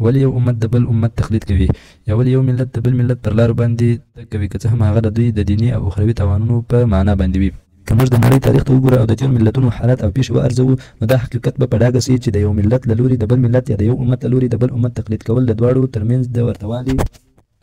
ولې یو امت د بل امت تقلید کوي یا ولې یو ملت د بل ملت پر لارو باندې تګ کوي، که څه هم هغه د دوی د دیني او اخروي توانونو په معنا باندې وي. که موږ د نړۍ تاریخ ته وګورو او د تېرو ملتونو حالات او پیښې وارزوو، نو دا حقیقت به په ډاګه سي چې د یو ملت له لوري د بل ملت یا د یو امت له لوري د بل امت تقلید کول د دواړو ترمنځ د ورتهوالي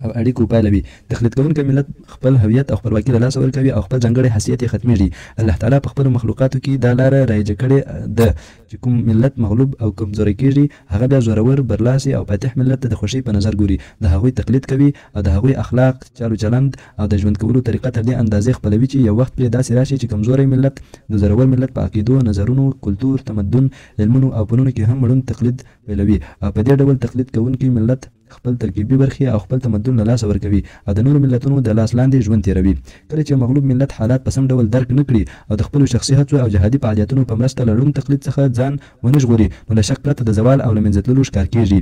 او اړیکو پایله وي. تقلید کوونکی ملت خپل هویت او خپلواکي له لاسه ورکوي او خپل ځانګړی حیثیت یې ختمیږي. الله تعالی په خپلو مخلوقاتو کې دا لاره رایجه کړې ده چې کوم ملت مغلوب او کمزوری کیږي، هغه بیا زورور، برلاسي او فاتح ملت ته د خوښۍ په نظر ګوري، د هغوی تقلید کوي او د هغوی اخلاق، چالو چلند او د ژوند کولو طریقه تر دې اندازې خپلوي چې یو وخت پرې داسې راشي چې کمزوری ملت د زورور ملت په عقیدو، نظرونو، کلتور، تمدن، علمونو او فنونو کې هم مړوند تقلید پیلوي. او په دې ډول تقلید کوونکی ملت خپل ترکیبي برخې او خپل تمدن له لاسه ورکوي او د نورو ملتونو د لاس لاندې ژوند تیروي. کله چې مغلوب ملت حالات په سم ډول درک نه کړي او د خپلو شخصي هڅو او جهادي فعالیتونو په مرسته له ړوند تقلید څخه ځان ونه ژغوري، نو له شک پرته د زوال او له منځه تللو ښکار کیږي.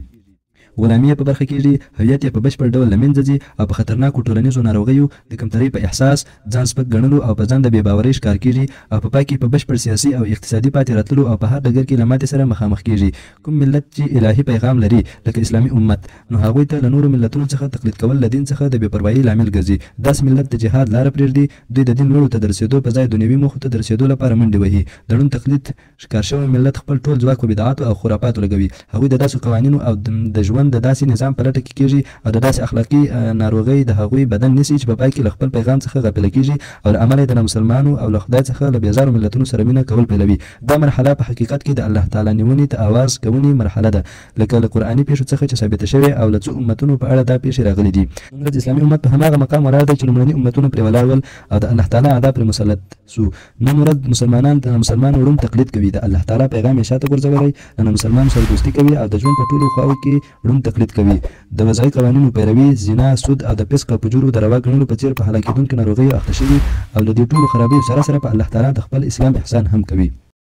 غلامي په برخه کېږي، هویت یې په بشپړ ډول له منځه ځي او په خطرناکو ټولنیزو ناروغیو، د کمترۍ په احساس، ځان سپک ګڼلو او په ځان د بې باورۍ ښکار کېږي او په پای کې په بشپړ سیاسي او اقتصادي پاتې راتللو او په هر ډګر کې له ماتې سره مخامخ کېږي. کوم ملت چې الهي پیغام لري لکه اسلامي امت، نو هغوی ته له نورو ملتونو څخه تقلید کول له دین څخه د بې پروایۍ لامل ګرځي. داسې ملت د جهاد لاره پرېږدي، دوی د دین لوړو ته د رسېدو په ځای دنیوي موخو ته د رسېدو لپاره منډې وهي. د ړوند تقلید ښکار شوی ملت خپل ټول ځواک په بدعاتو او خرافاتو لګوي. هغوی د داسې قوانینو او د ژوند د داسې نظام په لټه کې کېږي او د داسې اخلاقي ناروغۍ د هغوی بدن نیسي چې په پای کې له خپل پیغام څخه غافله کېږي او له امله یې د نامسلمانو او له خدای څخه له بېزارو ملتونو سره مینه کول پیلوي. دا مرحله په حقیقت کې د الله تعالی نیونې ته آواز کوونې مرحله ده، لکه له قرآني پیښو څخه چې ثابته شوې او له څو امتونو په اړه دا پیښې راغلي دي. نن د اسلامي امت په هماغه مقام ولاړ دی چې لومړني امتونه پرې ولاړ ول او د الله تعالی عذاب پرې مسلط سو. نن ورځ مسلمانان د نامسلمانو ړوند تقلید کوي، د الله تعالی پیغام یې شاته غورځولی، د نامسلمانو سره دوستي کوي او د ژوند په ټولو خواو کې ړوند تقلید کوي. د وضعي قوانینو پیروي، زنا، سود او د فسق او فجورو د روا ګڼلو په څېر په هلاکېدونکو ناروغیو اخته شوي او له دې ټولو خرابیو سره سره په الله تعالی د خپل اسلام احسان هم کوي.